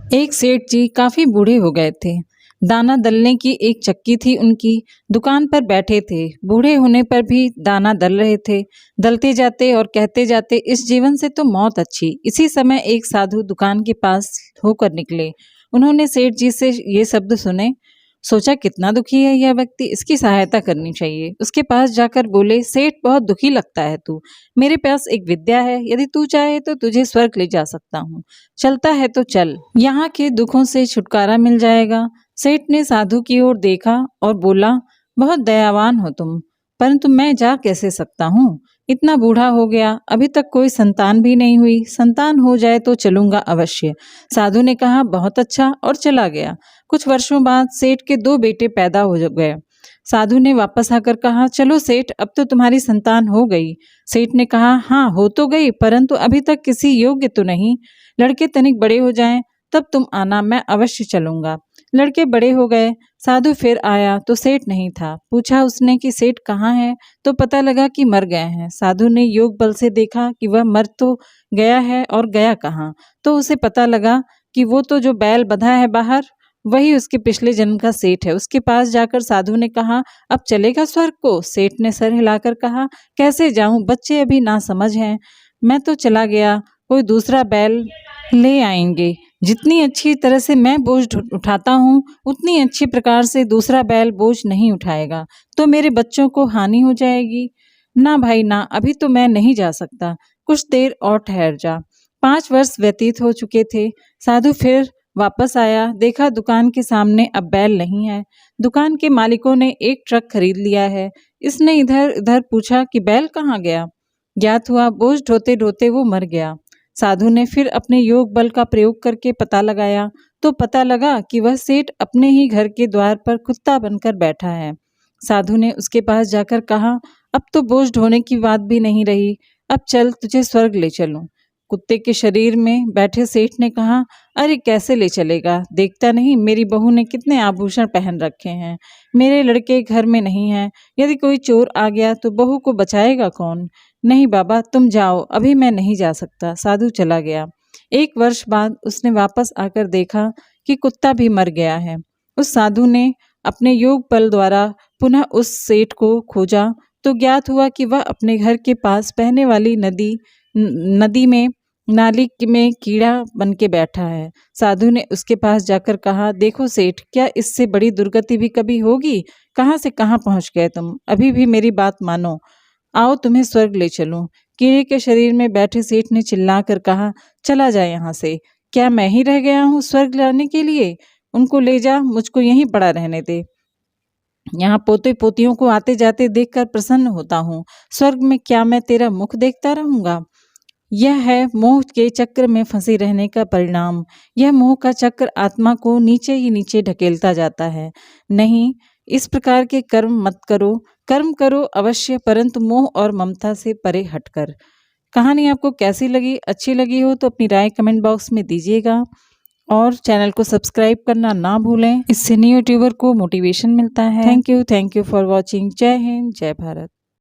एक सेठ जी काफी बूढ़े हो गए थे। दाना दलने की एक चक्की थी उनकी। दुकान पर बैठे थे, बूढ़े होने पर भी दाना दल रहे थे। दलते जाते और कहते जाते, इस जीवन से तो मौत अच्छी। इसी समय एक साधु दुकान के पास होकर निकले। उन्होंने सेठ जी से ये शब्द सुने। सोचा, कितना दुखी है यह व्यक्ति, इसकी सहायता करनी चाहिए। उसके पास जाकर बोले, सेठ बहुत दुखी लगता है तू। मेरे पास एक विद्या है, यदि तू चाहे तो तुझे स्वर्ग ले जा सकता हूँ। चलता है तो चल, यहाँ के दुखों से छुटकारा मिल जाएगा। सेठ ने साधु की ओर देखा और बोला, बहुत दयावान हो तुम, परंतु मैं जा कैसे सकता हूँ? इतना बूढ़ा हो गया, अभी तक कोई संतान भी नहीं हुई। संतान हो जाए तो चलूंगा अवश्य। साधु ने कहा, बहुत अच्छा, और चला गया। कुछ वर्षों बाद सेठ के 2 बेटे पैदा हो गए। साधु ने वापस आकर कहा, चलो सेठ, अब तो तुम्हारी संतान हो गई। सेठ ने कहा, हाँ हो तो गई, परंतु अभी तक किसी योग्य तो नहीं। लड़के तनिक बड़े हो जाएं, तब तुम आना, मैं अवश्य चलूंगा। लड़के बड़े हो गए। साधु फिर आया तो सेठ नहीं था। पूछा उसने कि सेठ कहाँ है, तो पता लगा कि मर गए हैं। साधु ने योग बल से देखा कि वह मर तो गया है, और गया कहाँ, तो उसे पता लगा कि वो तो जो बैल बंधा है बाहर, वही उसके पिछले जन्म का सेठ है। उसके पास जाकर साधु ने कहा, अब चलेगा स्वर्ग को? सेठ ने सर हिलाकर कहा, कैसे जाऊं, बच्चे अभी ना समझ हैं। मैं तो चला गया, कोई दूसरा बैल ले आएंगे। जितनी अच्छी तरह से मैं बोझ उठाता हूँ, उतनी अच्छी प्रकार से दूसरा बैल बोझ नहीं उठाएगा, तो मेरे बच्चों को हानि हो जाएगी। ना भाई ना, अभी तो मैं नहीं जा सकता, कुछ देर और ठहर जा। 5 वर्ष व्यतीत हो चुके थे। साधु फिर वापस आया, देखा दुकान के सामने अब बैल नहीं है। दुकान के मालिकों ने एक ट्रक खरीद लिया है। इसने इधर उधर पूछा कि बैल कहाँ गया। ज्ञात हुआ बोझ ढोते ढोते वो मर गया। साधु ने फिर अपने योग बल का प्रयोग करके पता लगाया, तो पता लगा कि वह सेठ अपने ही घर के द्वार पर कुत्ता बनकर बैठा है। साधु ने उसके पास जाकर कहा, अब तो बोझ ढोने की बात भी नहीं रही, अब चल तुझे स्वर्ग ले चलूं। कुत्ते के शरीर में बैठे सेठ ने कहा, अरे कैसे ले चलेगा, देखता नहीं मेरी बहू ने कितने आभूषण पहन रखे हैं। मेरे लड़के घर में नहीं हैं, यदि कोई चोर आ गया तो बहू को बचाएगा कौन? नहीं बाबा, तुम जाओ, अभी मैं नहीं जा सकता। साधु चला गया। 1 वर्ष बाद उसने वापस आकर देखा कि कुत्ता भी मर गया है। उस साधु ने अपने योग बल द्वारा पुनः उस सेठ को खोजा, तो ज्ञात हुआ कि वह अपने घर के पास बहने वाली नदी में नाली में कीड़ा बन के बैठा है। साधु ने उसके पास जाकर कहा, देखो सेठ, क्या इससे बड़ी दुर्गति भी कभी होगी? कहाँ से कहाँ पहुँच गए तुम, अभी भी मेरी बात मानो, आओ तुम्हें स्वर्ग ले चलूं। कीड़े के शरीर में बैठे सेठ ने चिल्लाकर कहा, चला जा यहाँ से, क्या मैं ही रह गया हूँ स्वर्ग लाने के लिए? उनको ले जा, मुझको यहीं पड़ा रहने दे। यहाँ पोते पोतियों को आते जाते देखकर प्रसन्न होता हूँ। स्वर्ग में क्या मैं तेरा मुख देखता रहूंगा? यह है मोह के चक्र में फंसे रहने का परिणाम। यह मोह का चक्र आत्मा को नीचे ही नीचे ढकेलता जाता है। नहीं, इस प्रकार के कर्म मत करो। कर्म करो अवश्य, परंतु मोह और ममता से परे हटकर। कहानी आपको कैसी लगी? अच्छी लगी हो तो अपनी राय कमेंट बॉक्स में दीजिएगा, और चैनल को सब्सक्राइब करना ना भूलें। इससे न्यू यूट्यूबर को मोटिवेशन मिलता है। Thank you for watching. जय हिंद, जय भारत।